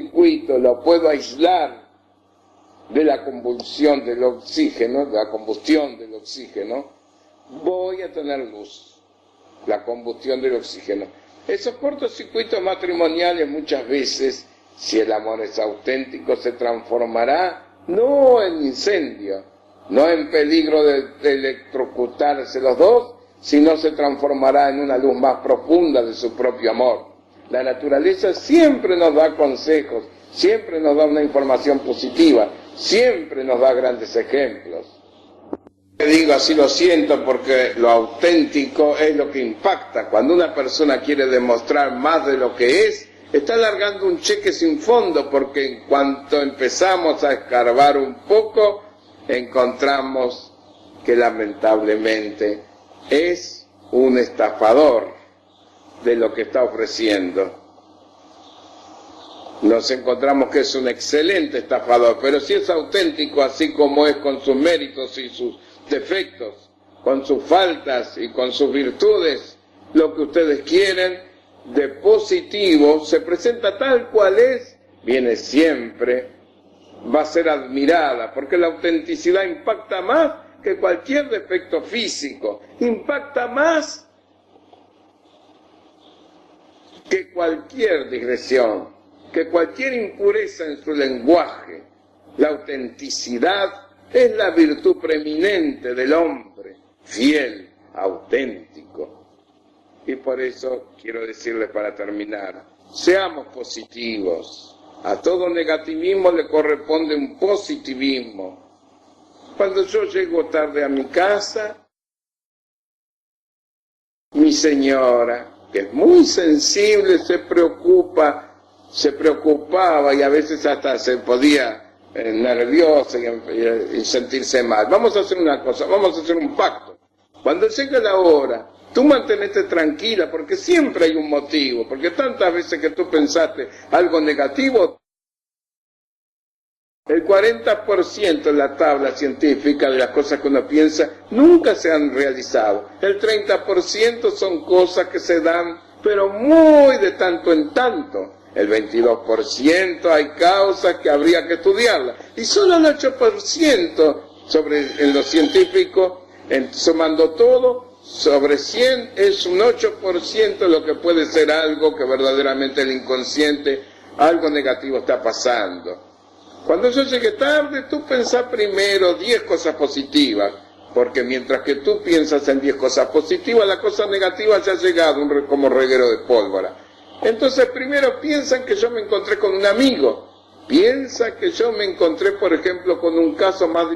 circuito lo puedo aislar de la combustión del oxígeno, voy a tener luz, la combustión del oxígeno. Esos cortocircuitos matrimoniales muchas veces, si el amor es auténtico, se transformará no en incendio, no en peligro de electrocutarse los dos, sino se transformará en una luz más profunda de su propio amor. La naturaleza siempre nos da consejos, siempre nos da una información positiva, siempre nos da grandes ejemplos. Digo así, lo siento, porque lo auténtico es lo que impacta. Cuando una persona quiere demostrar más de lo que es, está largando un cheque sin fondo, porque en cuanto empezamos a escarbar un poco, encontramos que lamentablemente es un estafador de lo que está ofreciendo. Nos encontramos que es un excelente estafador, pero si es auténtico, así como es con sus méritos y sus defectos, con sus faltas y con sus virtudes, lo que ustedes quieren, de positivo, se presenta tal cual es, viene siempre, va a ser admirada, porque la autenticidad impacta más que cualquier defecto físico, impacta más que cualquier digresión, que cualquier impureza en su lenguaje. La autenticidad es la virtud preeminente del hombre, fiel, auténtico. Y por eso quiero decirles para terminar, seamos positivos. A todo negativismo le corresponde un positivismo. Cuando yo llego tarde a mi casa, mi señora, que es muy sensible, se preocupaba y a veces hasta se podía nerviosa y sentirse mal. Vamos a hacer una cosa, vamos a hacer un pacto. Cuando llegue la hora, tú mantenete tranquila, porque siempre hay un motivo, porque tantas veces que tú pensaste algo negativo, el 40% en la tabla científica de las cosas que uno piensa nunca se han realizado. El 30% son cosas que se dan, pero muy de tanto en tanto. El 22% hay causas que habría que estudiarlas. Y solo el 8% en lo científico, sumando todo, sobre 100 es un 8% lo que puede ser algo que verdaderamente el inconsciente, algo negativo está pasando. Cuando yo llegue tarde, tú pensás primero 10 cosas positivas, porque mientras que tú piensas en 10 cosas positivas, la cosa negativa ya ha llegado como reguero de pólvora. Entonces primero piensan que yo me encontré con un amigo, piensa que yo me encontré, por ejemplo, con un caso más.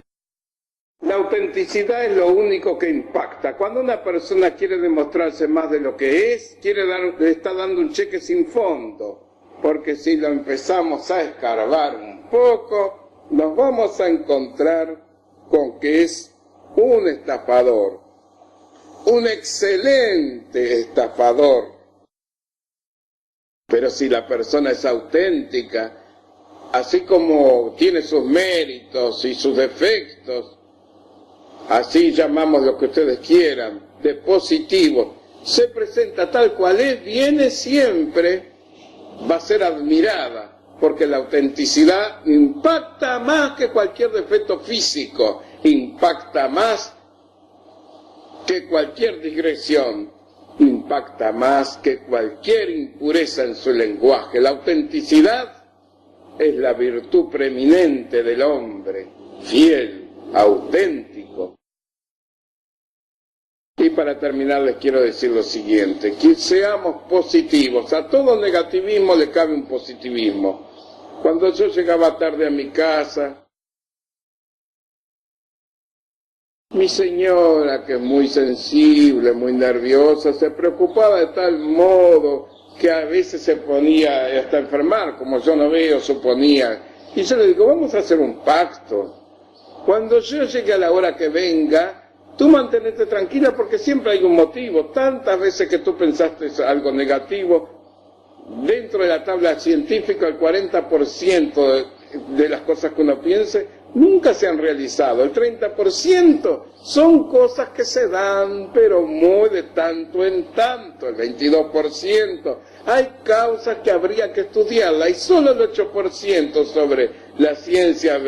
La autenticidad es lo único que impacta. Cuando una persona quiere demostrarse más de lo que es, le está dando un cheque sin fondo, porque si lo empezamos a escarbar un poco, nos vamos a encontrar con que es un estafador, un excelente estafador. Pero si la persona es auténtica, así como tiene sus méritos y sus defectos, así llamamos lo que ustedes quieran, de positivo, se presenta tal cual es, viene siempre, va a ser admirada, porque la autenticidad impacta más que cualquier defecto físico, impacta más que cualquier digresión, impacta más que cualquier impureza en su lenguaje. La autenticidad es la virtud preeminente del hombre, fiel, auténtico. Y para terminar les quiero decir lo siguiente, que seamos positivos, a todo negativismo le cabe un positivismo. Cuando yo llegaba tarde a mi casa, mi señora, que es muy sensible, muy nerviosa, se preocupaba de tal modo que a veces se ponía hasta enfermar, como yo no veo, suponía. Y yo le digo, vamos a hacer un pacto. Cuando yo llegue a la hora que venga, tú mantenete tranquila porque siempre hay un motivo. Tantas veces que tú pensaste algo negativo, dentro de la tabla científica el 40% de las cosas que uno piense nunca se han realizado. El 30% son cosas que se dan, pero muy de tanto en tanto. El 22% hay causas que habría que estudiarlas, y solo el 8% sobre la ciencia,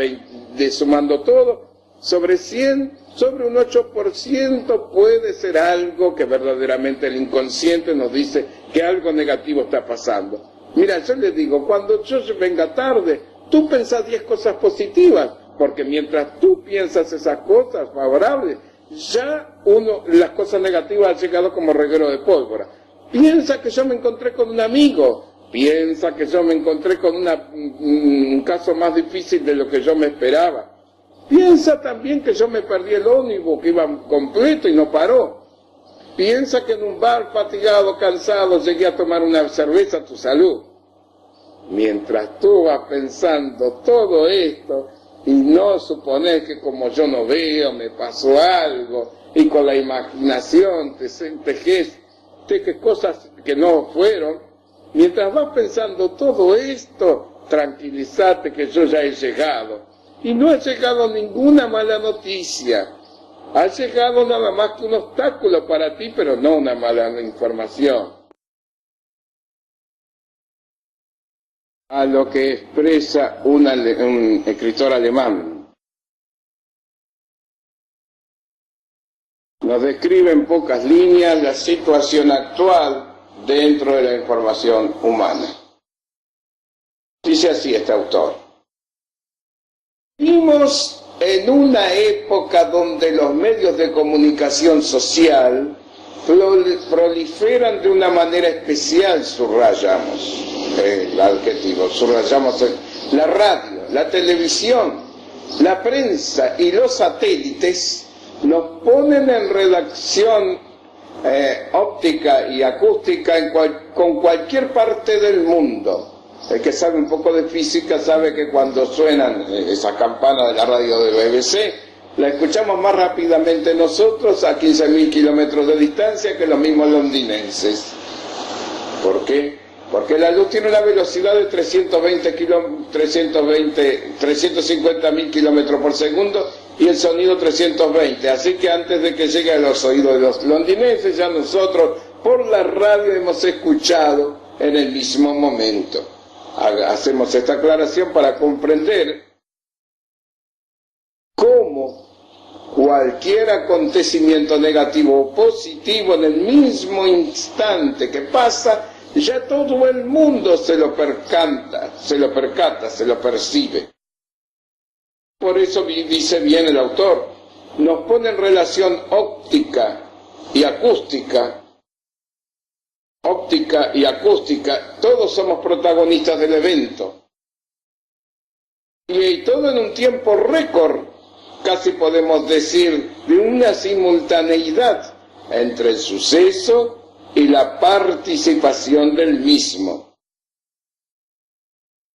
sumando todo, sobre 100, sobre un 8% puede ser algo que verdaderamente el inconsciente nos dice que algo negativo está pasando. Mira, yo le digo, cuando yo venga tarde, tú pensás 10 cosas positivas, porque mientras tú piensas esas cosas favorables, ya las cosas negativas han llegado como reguero de pólvora. Piensa que yo me encontré con un amigo, piensa que yo me encontré con un caso más difícil de lo que yo me esperaba. Piensa también que yo me perdí el ómnibus, que iba completo y no paró. Piensa que en un bar, fatigado, cansado, llegué a tomar una cerveza a tu salud. Mientras tú vas pensando todo esto, y no supones que como yo no veo, me pasó algo, y con la imaginación te tejes que cosas que no fueron, mientras vas pensando todo esto, tranquilízate que yo ya he llegado. Y no ha llegado ninguna mala noticia. Ha llegado nada más que un obstáculo para ti, pero no una mala información. A lo que expresa un escritor alemán. Nos describe en pocas líneas la situación actual dentro de la información humana. Dice así este autor: vivimos en una época donde los medios de comunicación social proliferan de una manera especial, subrayamos el adjetivo, subrayamos la radio, la televisión, la prensa y los satélites nos ponen en redacción óptica y acústica con cualquier parte del mundo. El que sabe un poco de física sabe que cuando suenan esas campanas de la radio del BBC, la escuchamos más rápidamente nosotros a 15.000 kilómetros de distancia que los mismos londinenses. ¿Por qué? Porque la luz tiene una velocidad de 350.000 kilómetros por segundo y el sonido 320. Así que antes de que llegue a los oídos de los londinenses, ya nosotros por la radio hemos escuchado en el mismo momento. Hacemos esta aclaración para comprender cómo cualquier acontecimiento negativo o positivo en el mismo instante que pasa, ya todo el mundo se lo percata, se lo percibe. Por eso dice bien el autor, nos pone en relación óptica y acústica, todos somos protagonistas del evento. Y todo en un tiempo récord, casi podemos decir, de una simultaneidad entre el suceso y la participación del mismo.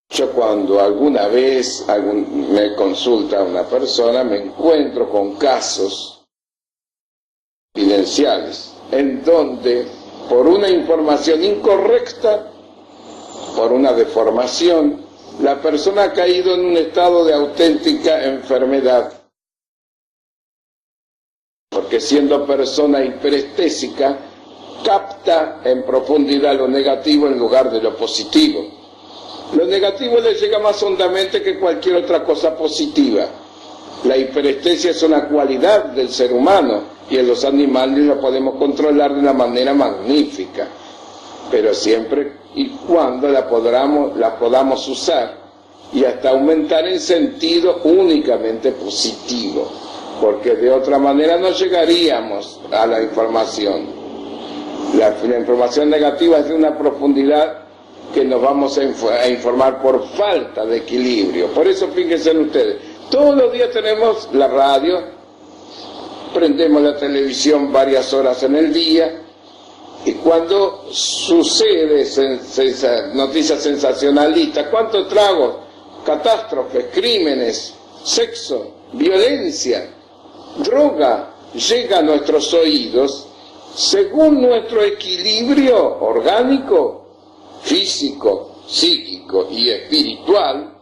Yo cuando alguna vez me consulta una persona, me encuentro con casos evidenciales en donde por una información incorrecta, por una deformación, la persona ha caído en un estado de auténtica enfermedad. Porque siendo persona hiperestésica, capta en profundidad lo negativo en lugar de lo positivo. Lo negativo le llega más hondamente que cualquier otra cosa positiva. La hiperestesia es una cualidad del ser humano y en los animales la podemos controlar de una manera magnífica, pero siempre y cuando la podamos usar y hasta aumentar en sentido únicamente positivo, porque de otra manera no llegaríamos a la información. La información negativa es de una profundidad que nos vamos a informar por falta de equilibrio. Por eso fíjense ustedes, todos los días tenemos la radio, prendemos la televisión varias horas en el día, y cuando sucede noticias sensacionalistas, ¿cuántos tragos? Catástrofes, crímenes, sexo, violencia, droga, llega a nuestros oídos, según nuestro equilibrio orgánico, físico, psíquico y espiritual,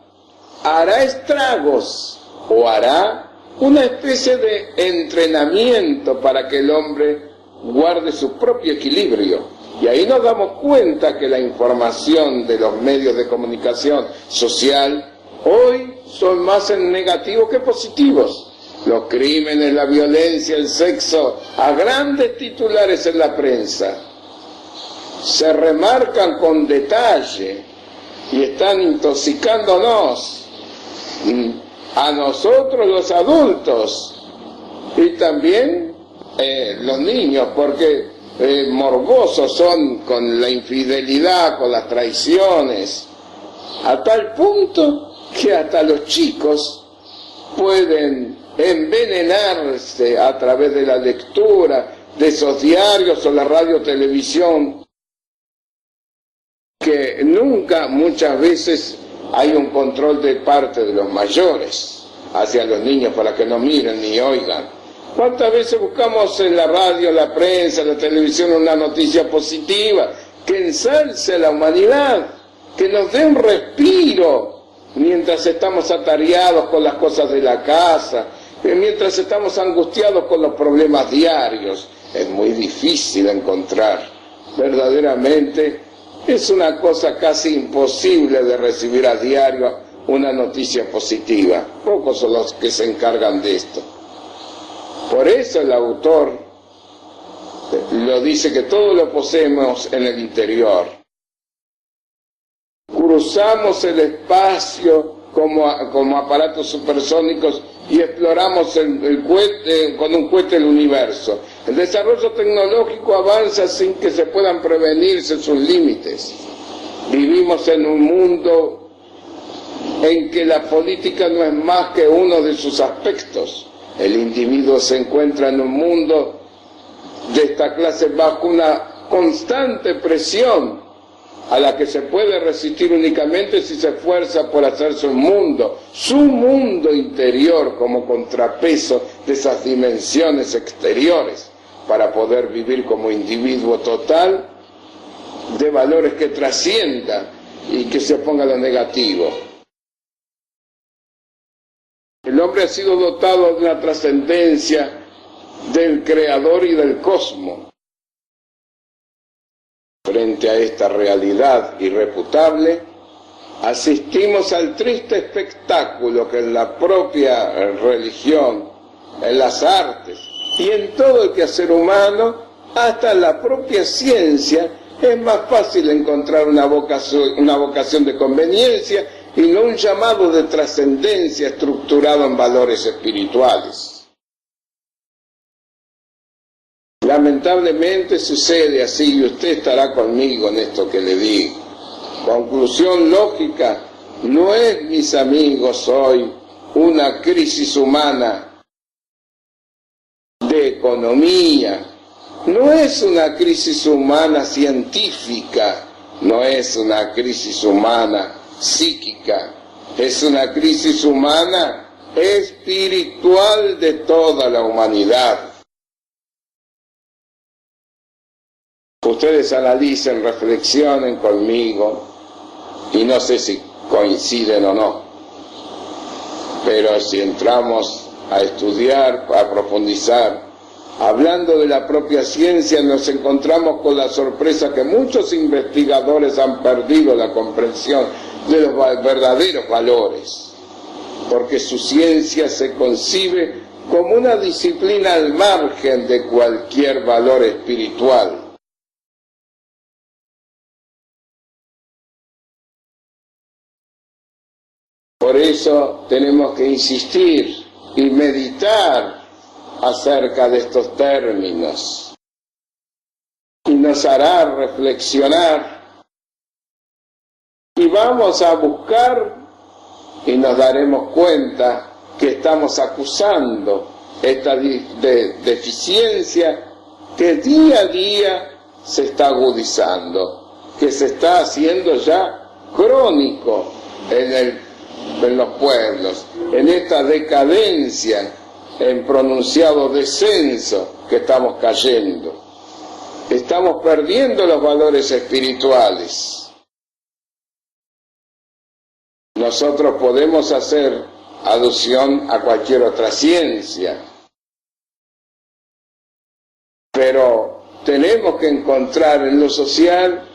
hará estragos o hará una especie de entrenamiento para que el hombre guarde su propio equilibrio. Y ahí nos damos cuenta que la información de los medios de comunicación social hoy son más en negativos que positivos. Los crímenes, la violencia, el sexo, a grandes titulares en la prensa, se remarcan con detalle y están intoxicándonos, a nosotros los adultos y también los niños, porque morbosos son con la infidelidad, con las traiciones, a tal punto que hasta los chicos pueden envenenarse a través de la lectura de esos diarios o la radio televisión, que nunca, muchas veces, hay un control de parte de los mayores hacia los niños para que no miren ni oigan. ¿Cuántas veces buscamos en la radio, la prensa, la televisión una noticia positiva que ensalce a la humanidad, que nos dé un respiro mientras estamos atareados con las cosas de la casa, mientras estamos angustiados con los problemas diarios? Es muy difícil encontrar, verdaderamente es una cosa casi imposible de recibir a diario una noticia positiva. Pocos son los que se encargan de esto. Por eso el autor lo dice, que todo lo poseemos en el interior. Cruzamos el espacio como aparatos supersónicos y exploramos con un cohete el universo. El desarrollo tecnológico avanza sin que se puedan prevenirse sus límites. Vivimos en un mundo en que la política no es más que uno de sus aspectos. El individuo se encuentra en un mundo de esta clase bajo una constante presión a la que se puede resistir únicamente si se esfuerza por hacerse un mundo, su mundo interior, como contrapeso de esas dimensiones exteriores, para poder vivir como individuo total de valores que trascienda y que se oponga a lo negativo. El hombre ha sido dotado de una trascendencia del creador y del cosmos. Frente a esta realidad irrefutable, asistimos al triste espectáculo que en la propia religión, en las artes y en todo el quehacer humano, hasta en la propia ciencia, es más fácil encontrar una vocación de conveniencia y no un llamado de trascendencia estructurado en valores espirituales. Lamentablemente sucede así, y usted estará conmigo en esto que le digo. Conclusión lógica, no es, mis amigos, hoy una crisis humana de economía, no es una crisis humana científica, no es una crisis humana psíquica, es una crisis humana espiritual de toda la humanidad. Ustedes analicen, reflexionen conmigo, y no sé si coinciden o no, pero si entramos a estudiar, a profundizar, hablando de la propia ciencia, nos encontramos con la sorpresa que muchos investigadores han perdido la comprensión de los verdaderos valores, porque su ciencia se concibe como una disciplina al margen de cualquier valor espiritual. Por eso tenemos que insistir y meditar acerca de estos términos, y nos hará reflexionar, y vamos a buscar y nos daremos cuenta que estamos acusando esta deficiencia que día a día se está agudizando, que se está haciendo ya crónico en los pueblos, en esta decadencia, en pronunciado descenso que estamos cayendo. Estamos perdiendo los valores espirituales. Nosotros podemos hacer alusión a cualquier otra ciencia. Pero tenemos que encontrar en lo social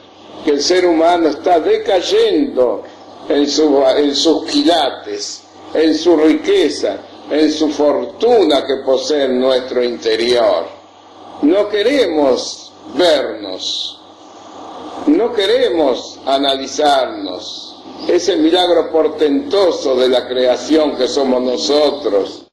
que el ser humano está decayendo en sus quilates, en su riqueza, en su fortuna que posee en nuestro interior. No queremos vernos, no queremos analizarnos. Ese milagro portentoso de la creación que somos nosotros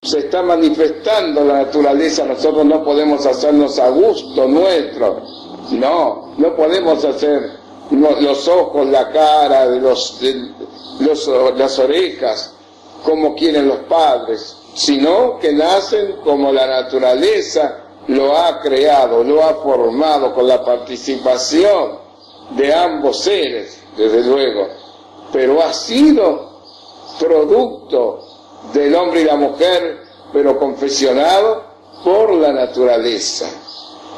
se está manifestando en la naturaleza. Nosotros no podemos hacernos a gusto nuestro. No podemos hacer los ojos, la cara, las orejas, como quieren los padres, sino que nacen como la naturaleza lo ha creado, lo ha formado, con la participación de ambos seres, desde luego, pero ha sido producto del hombre y la mujer, pero confeccionado por la naturaleza,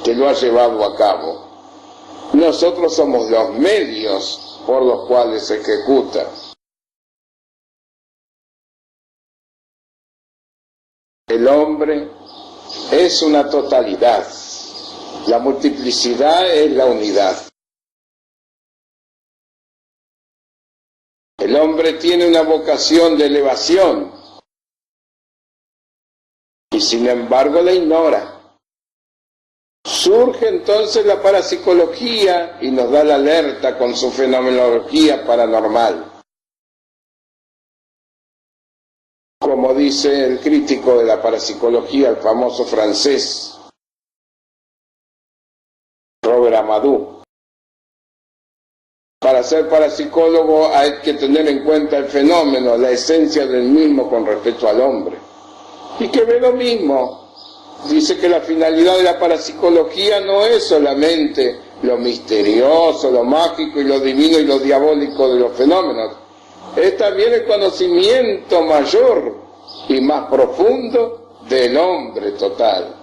que lo ha llevado a cabo. Nosotros somos los medios por los cuales se ejecuta. El hombre es una totalidad. La multiplicidad es la unidad. El hombre tiene una vocación de elevación y sin embargo la ignora. Surge entonces la parapsicología y nos da la alerta con su fenomenología paranormal. Como dice el crítico de la parapsicología, el famoso francés Robert Amadou, para ser parapsicólogo hay que tener en cuenta el fenómeno, la esencia del mismo con respecto al hombre. Y que ve lo mismo. Dice que la finalidad de la parapsicología no es solamente lo misterioso, lo mágico y lo divino y lo diabólico de los fenómenos. Es también el conocimiento mayor y más profundo del hombre total.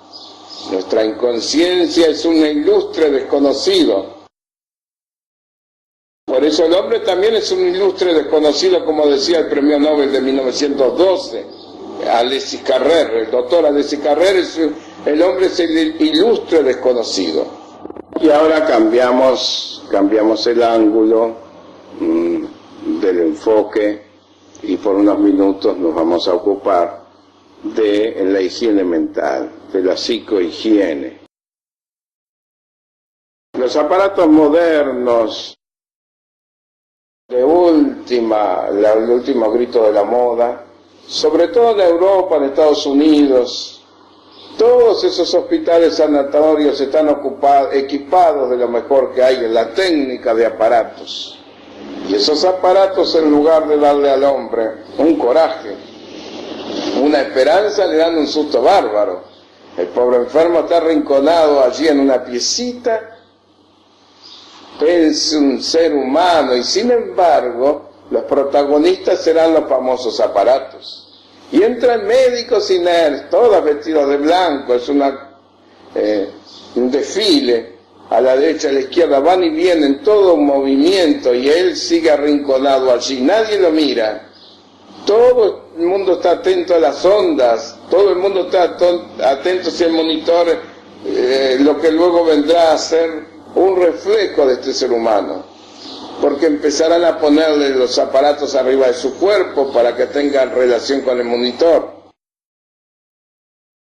Nuestra inconsciencia es un ilustre desconocido. Por eso el hombre también es un ilustre desconocido, como decía el premio Nobel de 1912. Alexis Carrère, el doctor Alexis Carrère, el hombre es el ilustre desconocido. Y ahora cambiamos el ángulo del enfoque y por unos minutos nos vamos a ocupar de la higiene mental, de la psicohigiene. Los aparatos modernos el último grito de la moda, sobre todo en Europa, en Estados Unidos, todos esos hospitales sanatorios están equipados de lo mejor que hay en la técnica de aparatos. Y esos aparatos, en lugar de darle al hombre un coraje, una esperanza, le dan un susto bárbaro. El pobre enfermo está arrinconado allí en una piecita, es un ser humano, y sin embargo los protagonistas serán los famosos aparatos. Y entran médicos y nerds, todos vestidos de blanco, es un desfile, a la derecha, a la izquierda, van y vienen, todo un movimiento, y él sigue arrinconado allí, nadie lo mira. Todo el mundo está atento a las ondas, todo el mundo está atento si el monitor, lo que luego vendrá a ser un reflejo de este ser humano, porque empezarán a ponerle los aparatos arriba de su cuerpo para que tengan relación con el monitor.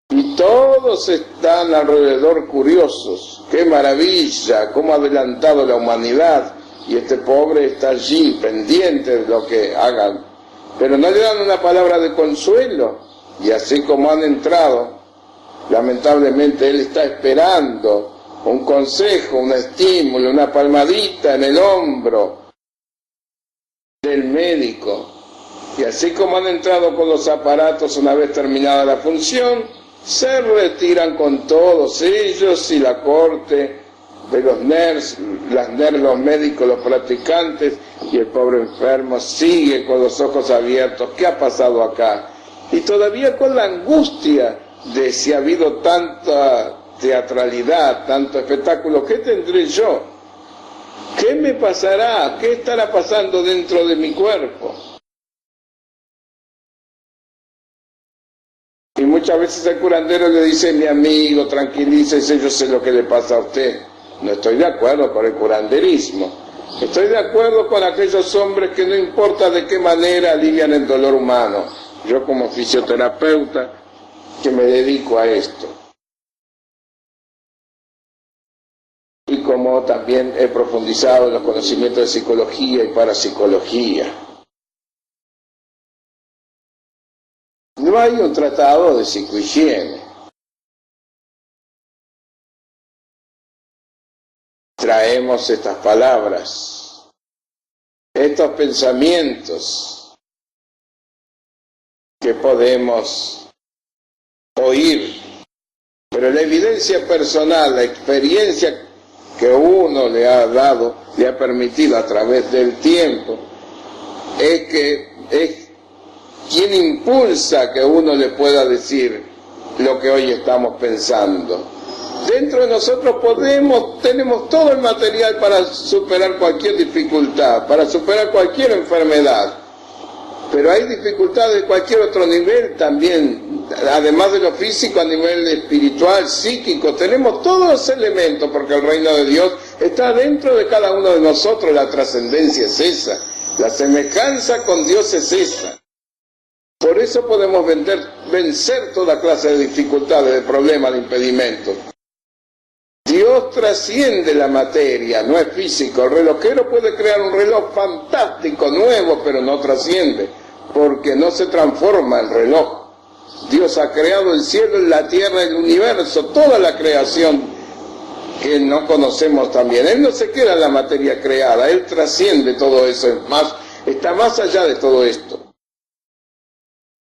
Y todos están alrededor curiosos. ¡Qué maravilla! ¡Cómo ha adelantado la humanidad! Y este pobre está allí, pendiente de lo que hagan. Pero no le dan una palabra de consuelo. Y así como han entrado, lamentablemente él está esperando un consejo, un estímulo, una palmadita en el hombro del médico. Y así como han entrado con los aparatos una vez terminada la función, se retiran con todos ellos y la corte de los nerds, los médicos, los practicantes, y el pobre enfermo sigue con los ojos abiertos. ¿Qué ha pasado acá? Y todavía con la angustia de si ha habido tanta teatralidad, tanto espectáculo, ¿qué tendré yo? ¿Qué me pasará? ¿Qué estará pasando dentro de mi cuerpo? muchas veces el curandero le dice, mi amigo, tranquilícese, yo sé lo que le pasa a usted. No estoy de acuerdo con el curanderismo. Estoy de acuerdo con aquellos hombres que no importa de qué manera alivian el dolor humano. Yo como fisioterapeuta que me dedico a esto. Y como también he profundizado en los conocimientos de psicología y parapsicología. No hay un tratado de psicohigiene. Traemos estas palabras, estos pensamientos que podemos oír, pero la evidencia personal, la experiencia que uno le ha dado, le ha permitido a través del tiempo, es quien impulsa que uno le pueda decir lo que hoy estamos pensando. Dentro de nosotros tenemos todo el material para superar cualquier dificultad, para superar cualquier enfermedad. Pero hay dificultades de cualquier otro nivel también, además de lo físico, a nivel espiritual, psíquico. Tenemos todos los elementos porque el reino de Dios está dentro de cada uno de nosotros. La trascendencia es esa, la semejanza con Dios es esa. Por eso podemos vencer toda clase de dificultades, de problemas, de impedimentos. Dios trasciende la materia, no es físico. El relojero puede crear un reloj fantástico, nuevo, pero no trasciende, porque no se transforma el reloj. Dios ha creado el cielo, la tierra, el universo, toda la creación que no conocemos también. Él no se queda en la materia creada, Él trasciende todo eso, está más allá de todo esto.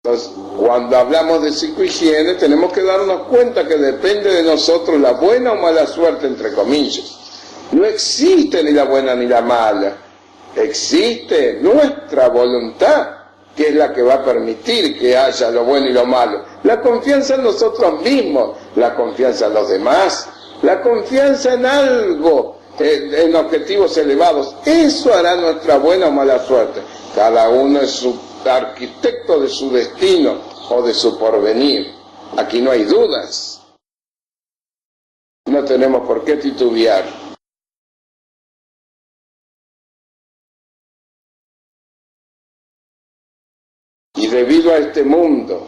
Entonces, cuando hablamos de psicohigiene, tenemos que darnos cuenta que depende de nosotros la buena o mala suerte, entre comillas. No existe ni la buena ni la mala. Existe nuestra voluntad, que es la que va a permitir que haya lo bueno y lo malo. La confianza en nosotros mismos, la confianza en los demás, la confianza en algo, en objetivos elevados. Eso hará nuestra buena o mala suerte. Cada uno es su arquitecto de su destino o de su porvenir. Aquí no hay dudas. No tenemos por qué titubear. Y debido a este mundo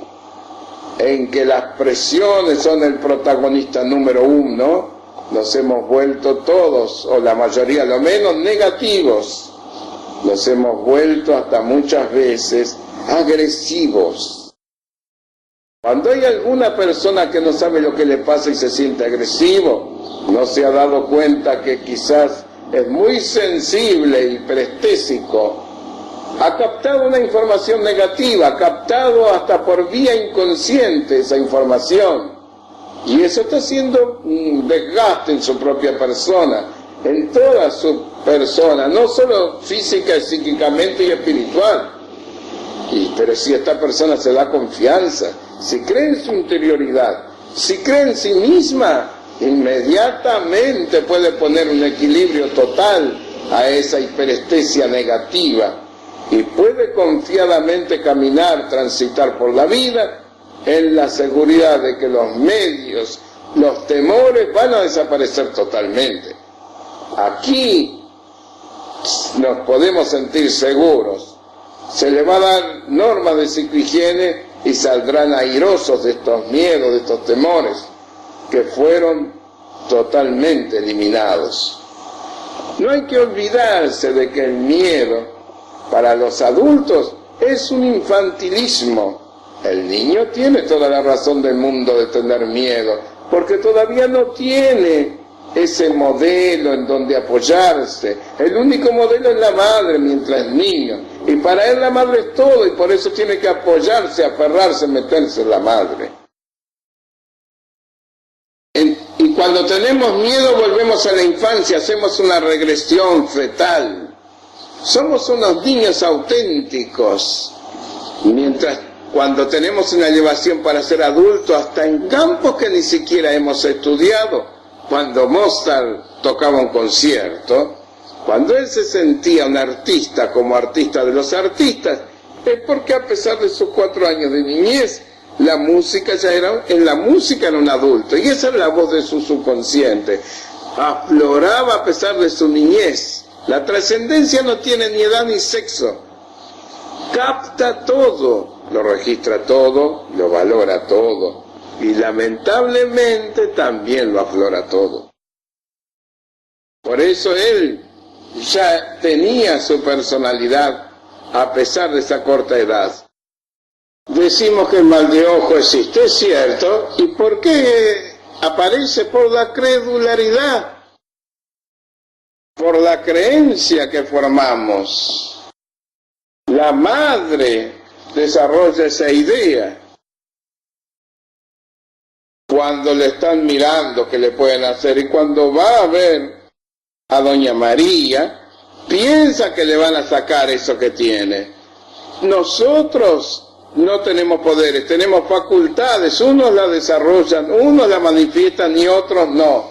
en que las presiones son el protagonista número uno, nos hemos vuelto todos, o la mayoría lo menos, negativos. Nos hemos vuelto hasta muchas veces agresivos. Cuando hay alguna persona que no sabe lo que le pasa y se siente agresivo, no se ha dado cuenta que quizás es muy sensible y prestésico, ha captado una información negativa, ha captado hasta por vía inconsciente esa información, y eso está haciendo un desgaste en su propia persona, en toda su persona, no solo física, psíquicamente y espiritual. Pero si esta persona se da confianza, si cree en su interioridad, si cree en sí misma, inmediatamente puede poner un equilibrio total a esa hiperestesia negativa y puede confiadamente caminar, transitar por la vida en la seguridad de que los medios, los temores van a desaparecer totalmente. Aquí nos podemos sentir seguros. Se le va a dar normas de psicohigiene y saldrán airosos de estos miedos, de estos temores, que fueron totalmente eliminados. No hay que olvidarse de que el miedo para los adultos es un infantilismo. El niño tiene toda la razón del mundo de tener miedo, porque todavía no tiene ese modelo en donde apoyarse. El único modelo es la madre mientras es niño, y para él la madre es todo, y por eso tiene que apoyarse, aferrarse, meterse en la madre. Y cuando tenemos miedo volvemos a la infancia, hacemos una regresión fetal. Somos unos niños auténticos, mientras cuando tenemos una elevación para ser adultos, hasta en campos que ni siquiera hemos estudiado. Cuando Mozart tocaba un concierto, cuando él se sentía un artista como artista de los artistas, es porque a pesar de sus 4 años de niñez, La música ya era, en la música era un adulto, y esa es la voz de su subconsciente. Afloraba a pesar de su niñez. La trascendencia no tiene ni edad ni sexo. Capta todo, lo registra todo, lo valora todo, y lamentablemente también lo aflora todo. Por eso él ya tenía su personalidad a pesar de esa corta edad. Decimos que el mal de ojo existe, es cierto. ¿Y por qué aparece? Por la credularidad, por la creencia que formamos. La madre desarrolla esa idea cuando le están mirando qué le pueden hacer, y cuando va a ver a doña María, piensa que le van a sacar eso que tiene. Nosotros no tenemos poderes, tenemos facultades, unos la desarrollan, unos la manifiestan y otros no.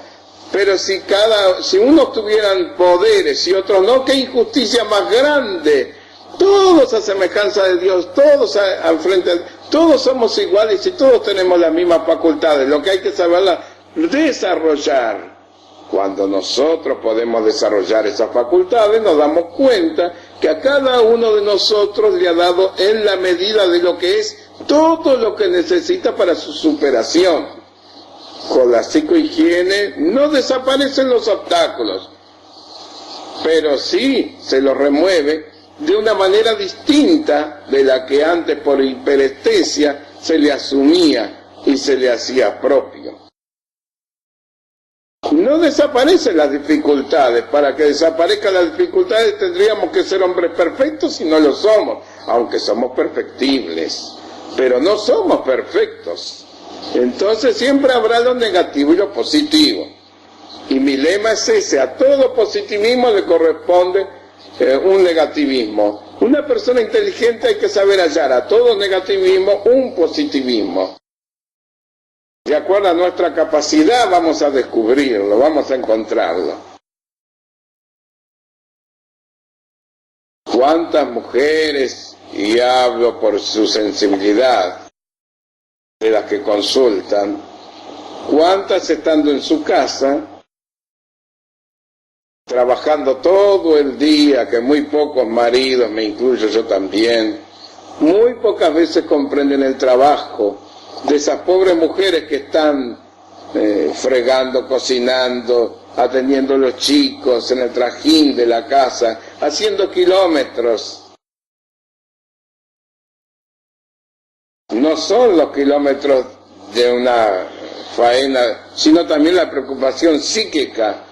Pero si unos tuvieran poderes y otros no, qué injusticia más grande. Todos a semejanza de Dios, todos al frente, todos somos iguales y todos tenemos las mismas facultades. Lo que hay que saberla desarrollar. Cuando nosotros podemos desarrollar esas facultades, nos damos cuenta que a cada uno de nosotros le ha dado en la medida de lo que es todo lo que necesita para su superación. Con la psicohigiene no desaparecen los obstáculos, pero sí se los remueve de una manera distinta de la que antes por hiperestesia se le asumía y se le hacía propio. No desaparecen las dificultades. Para que desaparezcan las dificultades tendríamos que ser hombres perfectos y no lo somos, aunque somos perfectibles, pero no somos perfectos. Entonces siempre habrá lo negativo y lo positivo. Y mi lema es ese: a todo positivismo le corresponde un negativismo. Una persona inteligente hay que saber hallar a todo negativismo un positivismo. De acuerdo a nuestra capacidad vamos a descubrirlo, vamos a encontrarlo. ¿Cuántas mujeres, y hablo por su sensibilidad, de las que consultan, cuántas estando en su casa, trabajando todo el día, que muy pocos maridos, me incluyo yo también, muy pocas veces comprenden el trabajo de esas pobres mujeres que están fregando, cocinando, atendiendo a los chicos en el trajín de la casa, haciendo kilómetros. No son los kilómetros de una faena, sino también la preocupación psíquica.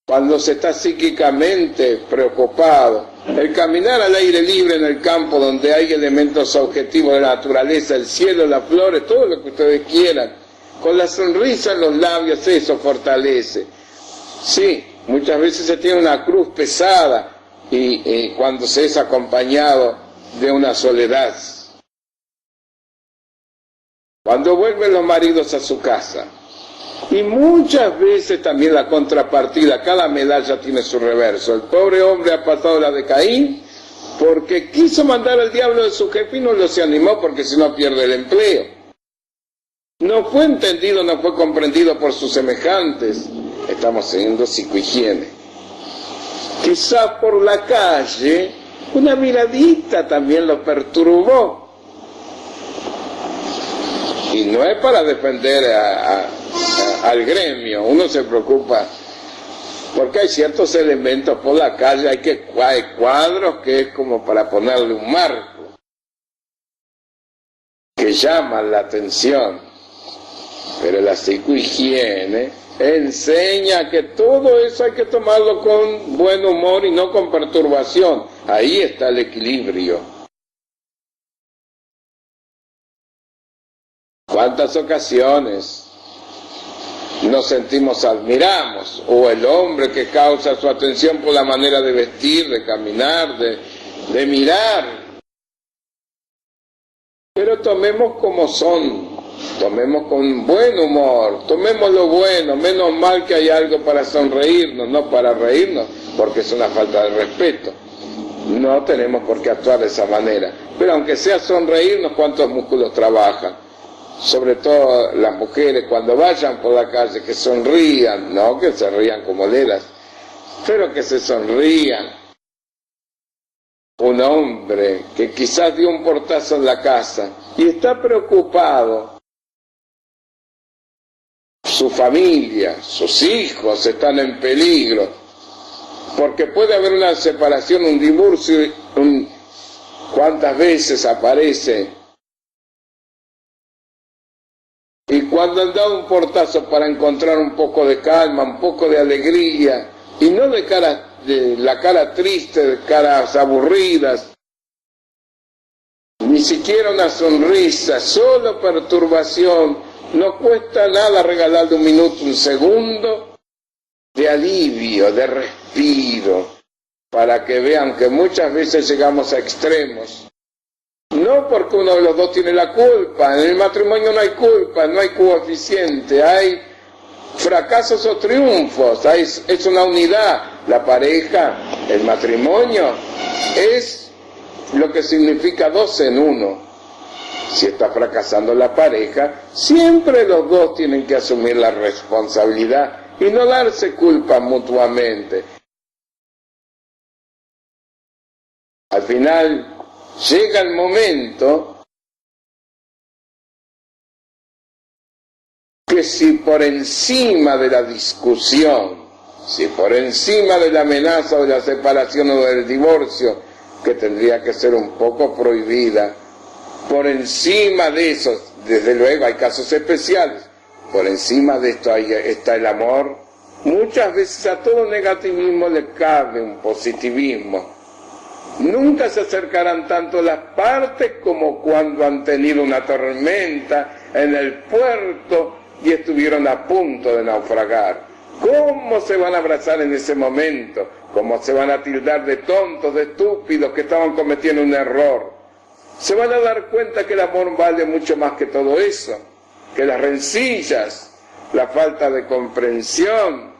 Cuando se está psíquicamente preocupado, el caminar al aire libre en el campo donde hay elementos objetivos de la naturaleza, el cielo, las flores, todo lo que ustedes quieran, con la sonrisa en los labios, eso fortalece. Sí, muchas veces se tiene una cruz pesada y cuando se es acompañado de una soledad. Cuando vuelven los maridos a su casa. Y muchas veces también la contrapartida, cada medalla tiene su reverso. El pobre hombre ha pasado la de Caín porque quiso mandar al diablo de su jefe y no lo se animó, porque si no pierde el empleo. No fue entendido, no fue comprendido por sus semejantes. Estamos teniendo psicohigiene. Quizá por la calle una miradita también lo perturbó. Y no es para defender al gremio, uno se preocupa, porque hay ciertos elementos por la calle, hay cuadros que es como para ponerle un marco, que llaman la atención, pero la psicohigiene enseña que todo eso hay que tomarlo con buen humor y no con perturbación. Ahí está el equilibrio. ¿Cuántas ocasiones nos sentimos, admiramos, o el hombre que causa su atención por la manera de vestir, de caminar, de mirar? Pero tomemos como son, tomemos con buen humor, tomemos lo bueno, menos mal que hay algo para sonreírnos, no para reírnos, porque es una falta de respeto. no tenemos por qué actuar de esa manera. Pero aunque sea sonreírnos, ¿cuántos músculos trabajan? Sobre todo las mujeres, cuando vayan por la calle, que sonrían, no que se rían como leras, pero que se sonrían. Un hombre que quizás dio un portazo en la casa y está preocupado, su familia, sus hijos están en peligro, porque puede haber una separación, un divorcio, ¿cuántas veces aparece? Y cuando han dado un portazo para encontrar un poco de calma, un poco de alegría, y no de la cara triste, de caras aburridas, ni siquiera una sonrisa, solo perturbación. No cuesta nada regalarle un minuto, un segundo de alivio, de respiro, para que vean que muchas veces llegamos a extremos. No porque uno de los dos tiene la culpa, en el matrimonio no hay culpa, no hay coeficiente, hay fracasos o triunfos, es una unidad. La pareja, el matrimonio, es lo que significa dos en uno. Si está fracasando la pareja, siempre los dos tienen que asumir la responsabilidad y no darse culpa mutuamente. Al final llega el momento que si por encima de la discusión, si por encima de la amenaza de la separación o del divorcio, que tendría que ser un poco prohibida, por encima de eso, desde luego hay casos especiales, por encima de esto está el amor. Muchas veces a todo negativismo le cabe un positivismo. Nunca se acercarán tanto las partes como cuando han tenido una tormenta en el puerto y estuvieron a punto de naufragar. ¿Cómo se van a abrazar en ese momento? ¿Cómo se van a tildar de tontos, de estúpidos que estaban cometiendo un error? Se van a dar cuenta que el amor vale mucho más que todo eso, que las rencillas, la falta de comprensión,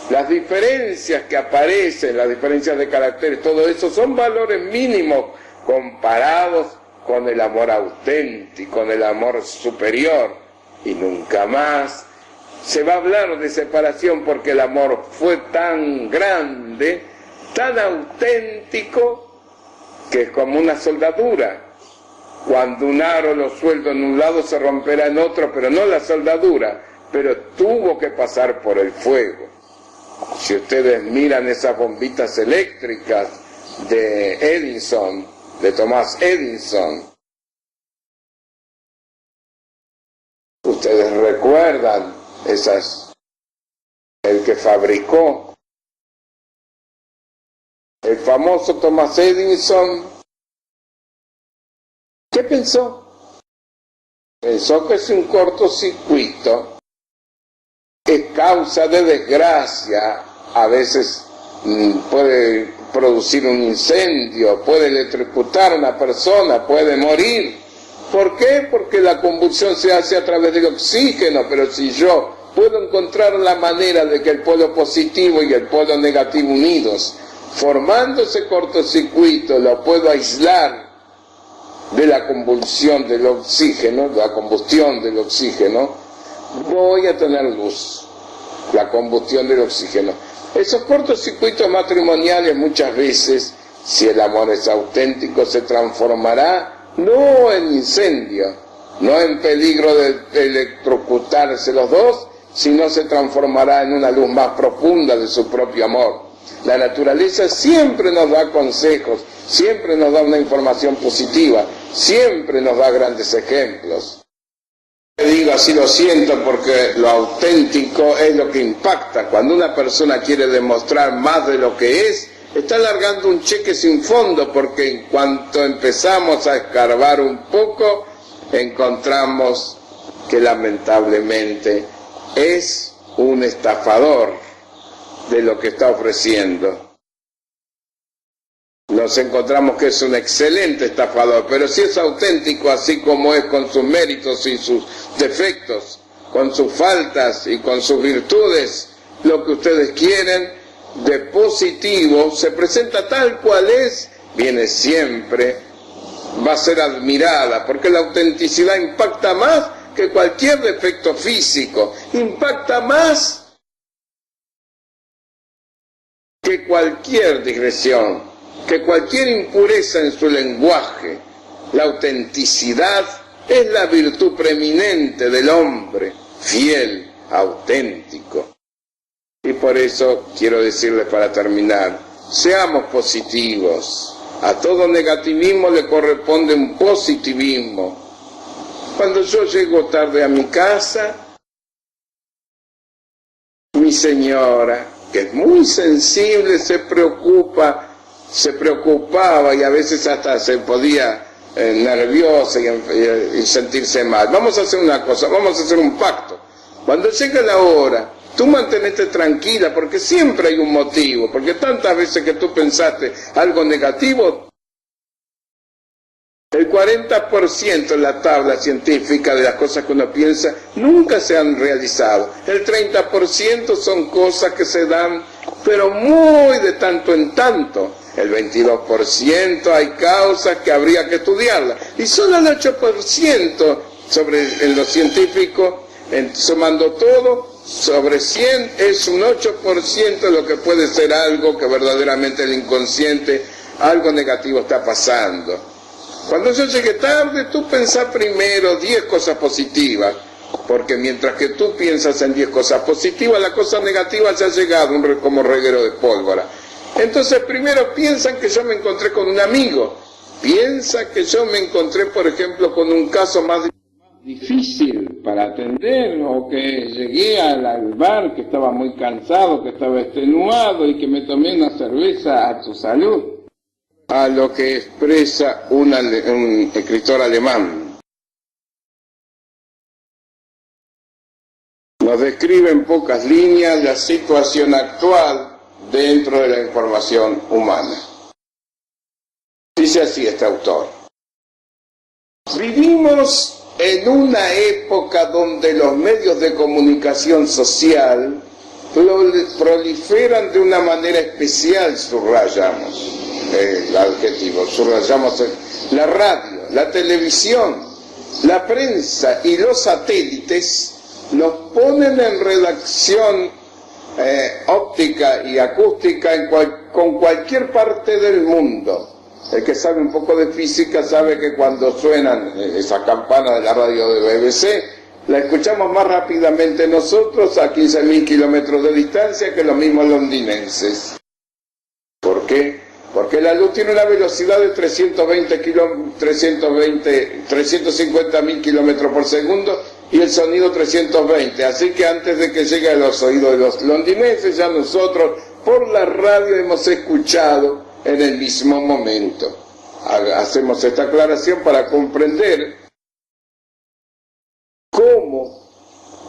las diferencias que aparecen, las diferencias de caracteres, todo eso son valores mínimos comparados con el amor auténtico, con el amor superior. Y nunca más se va a hablar de separación porque el amor fue tan grande, tan auténtico, que es como una soldadura. Cuando un aro lo sueldo en un lado se romperá en otro, pero no la soldadura, pero tuvo que pasar por el fuego. Si ustedes miran esas bombitas eléctricas de Edison, de Thomas Edison, ustedes recuerdan el que fabricó, el famoso Thomas Edison. ¿Qué pensó? Pensó que es un cortocircuito, es causa de desgracia, a veces puede producir un incendio, puede electrocutar a una persona, puede morir. ¿Por qué? Porque la combustión se hace a través del oxígeno, pero si yo puedo encontrar la manera de que el polo positivo y el polo negativo unidos, formando ese cortocircuito, lo puedo aislar de la convulsión del oxígeno, de la combustión del oxígeno, voy a tener luz, la combustión del oxígeno. Esos cortocircuitos matrimoniales muchas veces, si el amor es auténtico, se transformará no en incendio, no en peligro de electrocutarse los dos, sino se transformará en una luz más profunda de su propio amor. La naturaleza siempre nos da consejos, siempre nos da una información positiva, siempre nos da grandes ejemplos. Digo así, lo siento, porque lo auténtico es lo que impacta. Cuando una persona quiere demostrar más de lo que es, está largando un cheque sin fondo, porque en cuanto empezamos a escarbar un poco, encontramos que lamentablemente es un estafador de lo que está ofreciendo. Nos encontramos que es un excelente estafador, pero si es auténtico, así como es con sus méritos y sus defectos, con sus faltas y con sus virtudes, lo que ustedes quieren, de positivo se presenta tal cual es, viene siempre, va a ser admirada, porque la autenticidad impacta más que cualquier defecto físico, impacta más que cualquier digresión, que cualquier impureza en su lenguaje. La autenticidad es la virtud preeminente del hombre, fiel, auténtico. Y por eso quiero decirles para terminar, seamos positivos. A todo negativismo le corresponde un positivismo. Cuando yo llego tarde a mi casa, mi señora, que es muy sensible, se preocupaba y a veces hasta se podía nerviosa y sentirse mal. Vamos a hacer una cosa, vamos a hacer un pacto. Cuando llegue la hora, tú mantenete tranquila, porque siempre hay un motivo, porque tantas veces que tú pensaste algo negativo, el 40% en la tabla científica de las cosas que uno piensa nunca se han realizado. El 30% son cosas que se dan, pero muy de tanto en tanto. El 22% hay causas que habría que estudiarlas. Y solo el 8% en lo científico, sumando todo, sobre 100 es un 8% lo que puede ser algo que verdaderamente el inconsciente, algo negativo está pasando. Cuando yo llegue tarde, tú pensás primero 10 cosas positivas, porque mientras que tú piensas en 10 cosas positivas, la cosa negativa ya ha llegado como reguero de pólvora. Entonces primero piensan que yo me encontré con un amigo, piensa que yo me encontré, por ejemplo, con un caso más difícil para atender, o que llegué al bar, que estaba muy cansado, que estaba extenuado y que me tomé una cerveza a tu salud. A lo que expresa un escritor alemán. Nos describe en pocas líneas la situación actual dentro de la información humana. Dice así este autor: vivimos en una época donde los medios de comunicación social proliferan de una manera especial, subrayamos el adjetivo, subrayamos la radio, la televisión, la prensa y los satélites nos ponen en redacción óptica y acústica con cualquier parte del mundo. El que sabe un poco de física sabe que cuando suenan esas campanas de la radio de BBC, la escuchamos más rápidamente nosotros a 15.000 kilómetros de distancia que los mismos londinenses. ¿Por qué? Porque la luz tiene una velocidad de 350.000 kilómetros por segundo y el sonido 320. Así que antes de que llegue a los oídos de los londinenses, ya nosotros por la radio hemos escuchado en el mismo momento. Hacemos esta aclaración para comprender cómo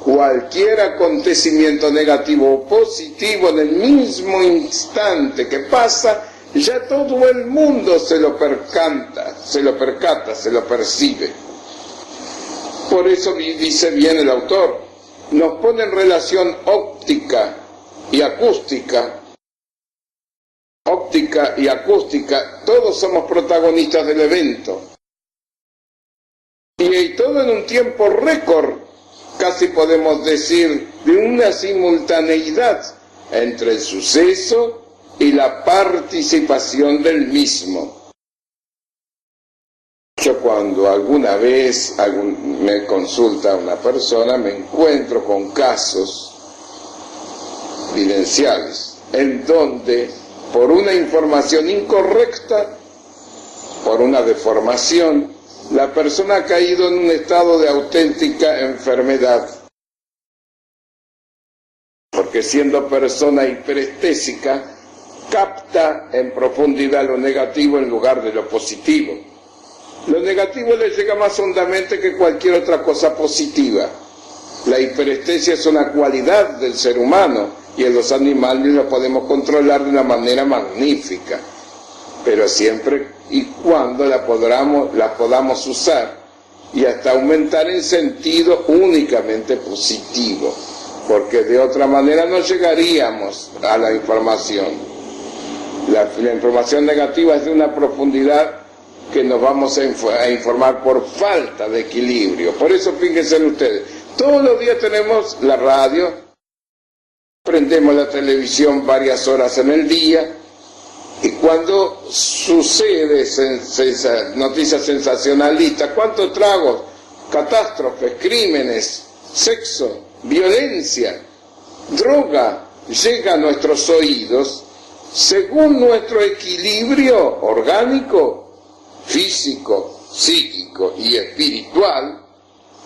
cualquier acontecimiento negativo o positivo en el mismo instante que pasa, ya todo el mundo se lo percata, se lo percibe. Por eso dice bien el autor, nos pone en relación óptica y acústica, todos somos protagonistas del evento. Y todo en un tiempo récord, casi podemos decir, de una simultaneidad entre el suceso y la participación del mismo. Yo cuando alguna vez me consulta una persona, me encuentro con casos vivenciales en donde por una información incorrecta, por una deformación, la persona ha caído en un estado de auténtica enfermedad. Porque siendo persona hiperestésica, capta en profundidad lo negativo en lugar de lo positivo. Lo negativo le llega más hondamente que cualquier otra cosa positiva. La hiperestesia es una cualidad del ser humano y en los animales lo podemos controlar de una manera magnífica, pero siempre y cuando la podamos usar y hasta aumentar en sentido únicamente positivo. porque de otra manera no llegaríamos a la información. La información negativa es de una profundidad que nos vamos a informar por falta de equilibrio. Por eso fíjense ustedes, todos los días tenemos la radio, prendemos la televisión varias horas en el día, y cuando sucede noticias sensacionalistas, ¿cuántos tragos, catástrofes, crímenes, sexo, violencia, droga llega a nuestros oídos? Según nuestro equilibrio orgánico, físico, psíquico y espiritual,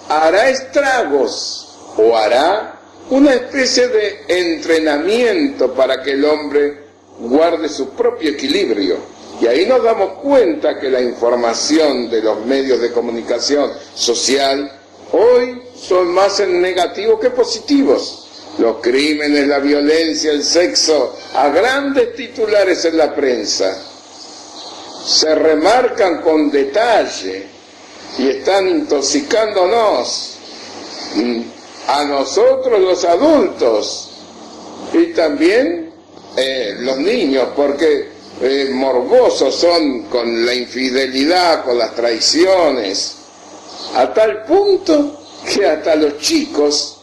hará estragos o hará una especie de entrenamiento para que el hombre guarde su propio equilibrio. Y ahí nos damos cuenta que la información de los medios de comunicación social hoy son más en negativo que positivos. Los crímenes, la violencia, el sexo, a grandes titulares en la prensa, se remarcan con detalle y están intoxicándonos, a nosotros los adultos y también los niños, porque morbosos son con la infidelidad, con las traiciones, a tal punto que hasta los chicos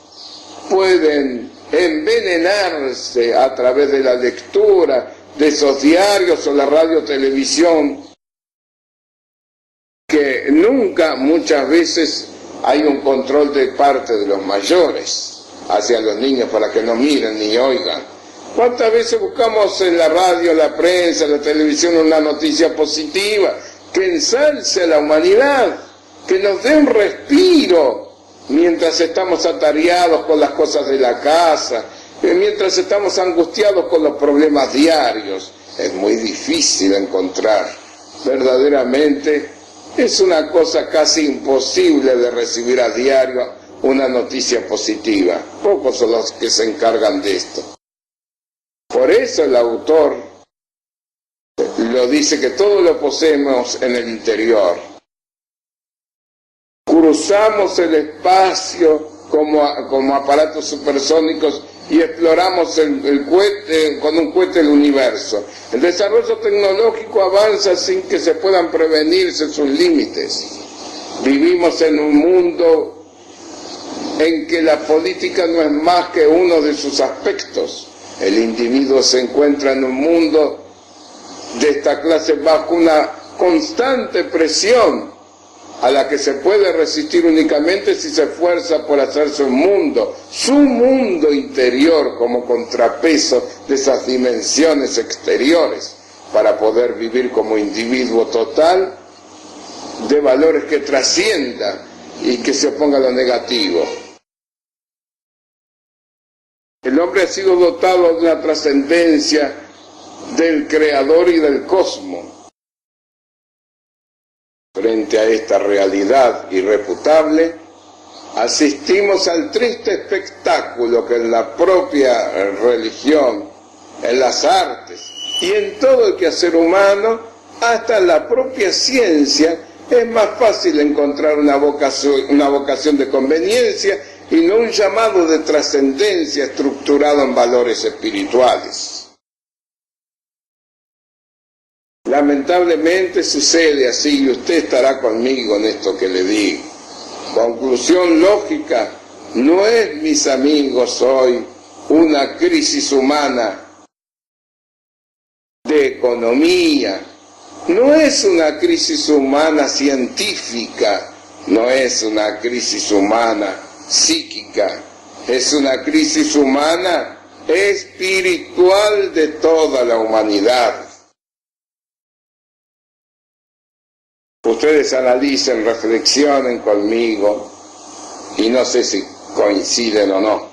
pueden envenenarse a través de la lectura de esos diarios o la radio televisión, que nunca, muchas veces, hay un control de parte de los mayores hacia los niños para que no miren ni oigan. ¿Cuántas veces buscamos en la radio, la prensa, la televisión una noticia positiva que ensalce a la humanidad, que nos dé un respiro mientras estamos atareados con las cosas de la casa, mientras estamos angustiados con los problemas diarios? Es muy difícil encontrar, verdaderamente es una cosa casi imposible de recibir a diario una noticia positiva. Pocos son los que se encargan de esto. Por eso el autor lo dice, que todo lo poseemos en el interior. Cruzamos el espacio como aparatos supersónicos y exploramos con un cohete el universo. El desarrollo tecnológico avanza sin que se puedan prevenirse sus límites. Vivimos en un mundo en que la política no es más que uno de sus aspectos. El individuo se encuentra en un mundo de esta clase bajo una constante presión a la que se puede resistir únicamente si se esfuerza por hacerse un mundo, su mundo interior, como contrapeso de esas dimensiones exteriores, para poder vivir como individuo total, de valores que trascienda y que se oponga a lo negativo. El hombre ha sido dotado de una trascendencia del Creador y del cosmos. Frente a esta realidad irrefutable, asistimos al triste espectáculo que en la propia religión, en las artes y en todo el quehacer humano, hasta en la propia ciencia, es más fácil encontrar una vocación de conveniencia y no un llamado de trascendencia estructurado en valores espirituales. Lamentablemente sucede así, y usted estará conmigo en esto que le digo. Conclusión lógica, no es, mis amigos, hoy una crisis humana de economía, no es una crisis humana científica, no es una crisis humana psíquica, es una crisis humana espiritual de toda la humanidad. Ustedes analicen, reflexionen conmigo, y no sé si coinciden o no,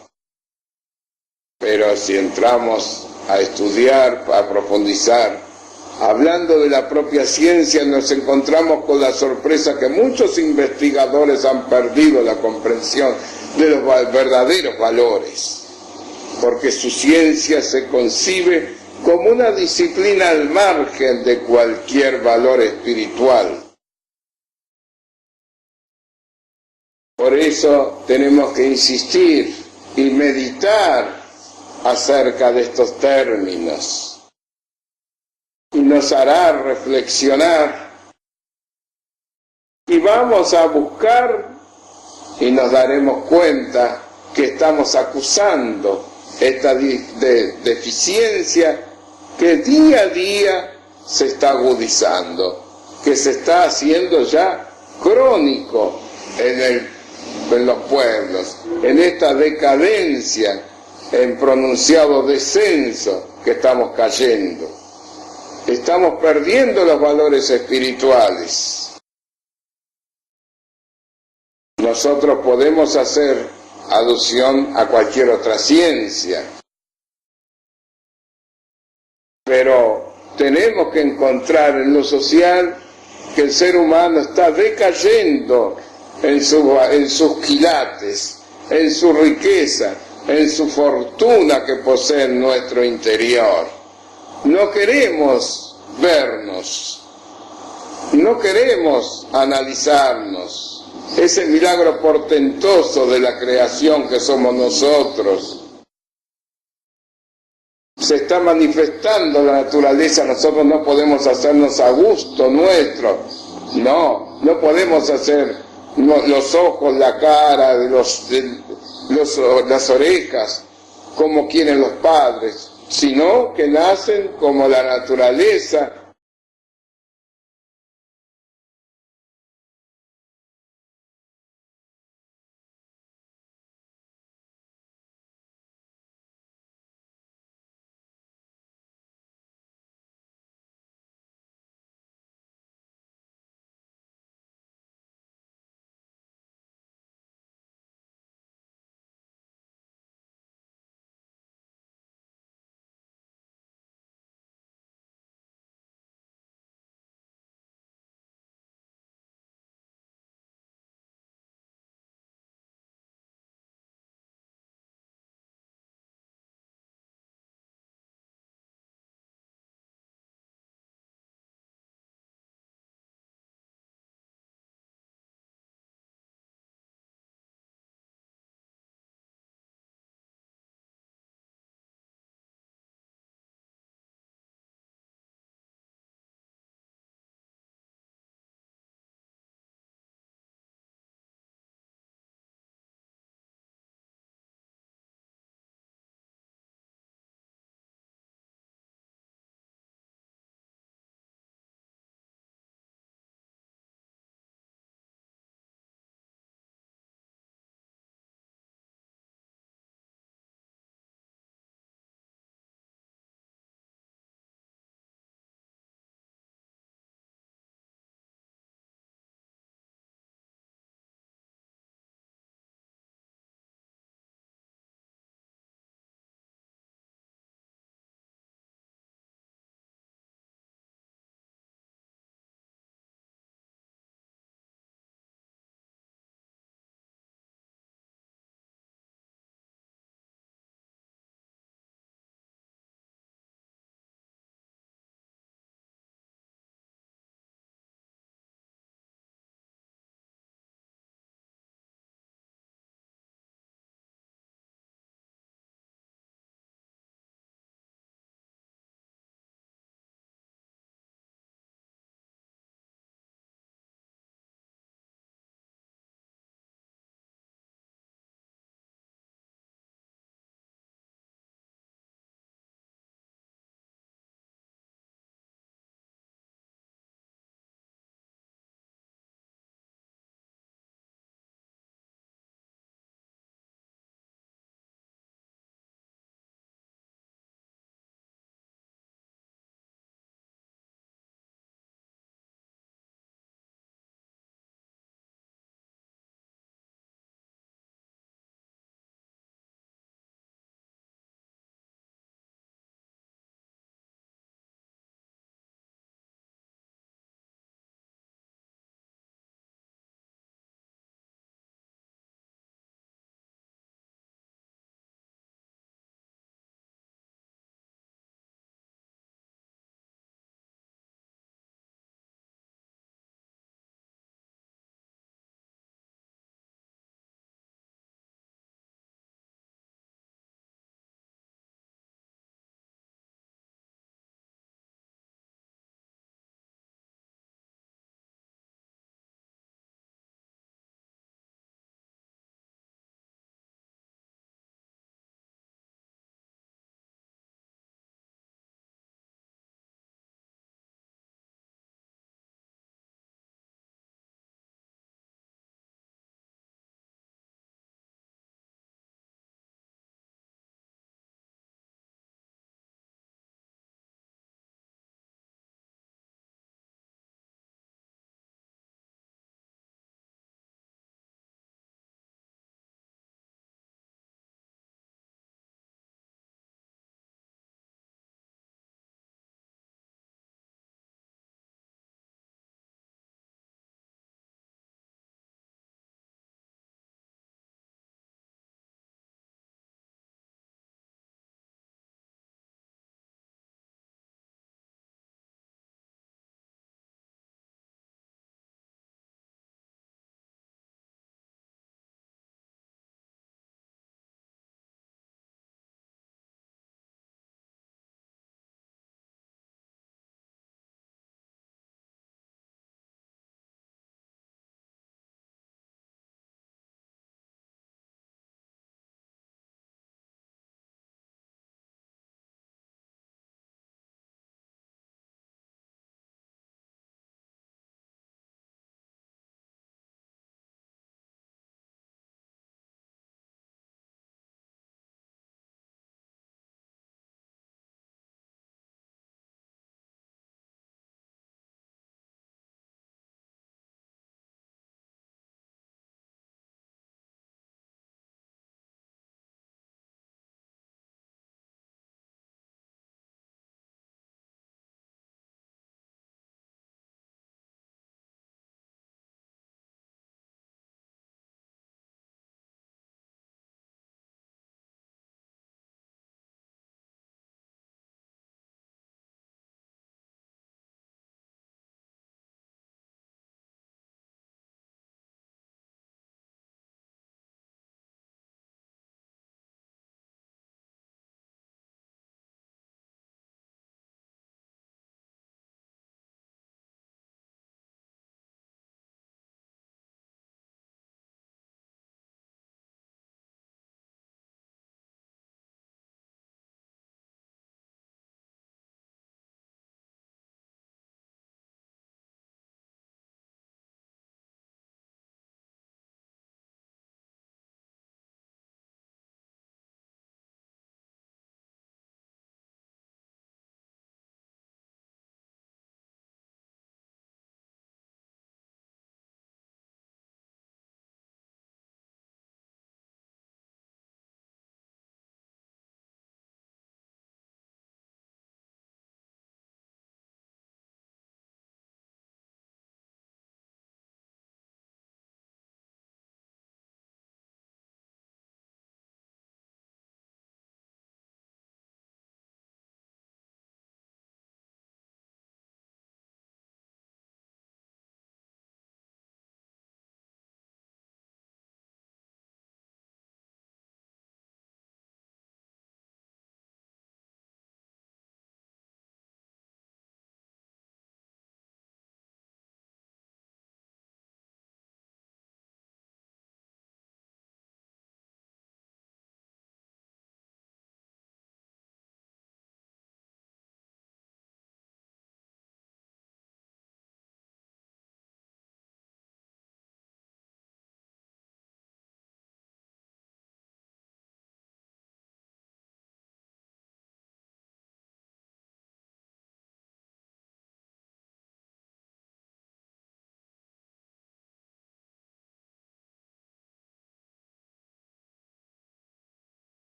pero si entramos a estudiar, a profundizar, hablando de la propia ciencia, nos encontramos con la sorpresa que muchos investigadores han perdido la comprensión de los verdaderos valores, porque su ciencia se concibe como una disciplina al margen de cualquier valor espiritual. Por eso tenemos que insistir y meditar acerca de estos términos. Y nos hará reflexionar. Y vamos a buscar y nos daremos cuenta que estamos acusando esta deficiencia que día a día se está agudizando, que se está haciendo ya crónico en los pueblos, en esta decadencia, en pronunciado descenso que estamos cayendo. Estamos perdiendo los valores espirituales. Nosotros podemos hacer alusión a cualquier otra ciencia, pero tenemos que encontrar en lo social que el ser humano está decayendo en sus quilates, en su riqueza, en su fortuna que posee en nuestro interior. No queremos vernos, no queremos analizarnos. Ese milagro portentoso de la creación que somos nosotros. Se está manifestando la naturaleza, nosotros no podemos hacernos a gusto nuestro. No podemos hacer los ojos, la cara, las orejas, como quieren los padres, sino que nacen como la naturaleza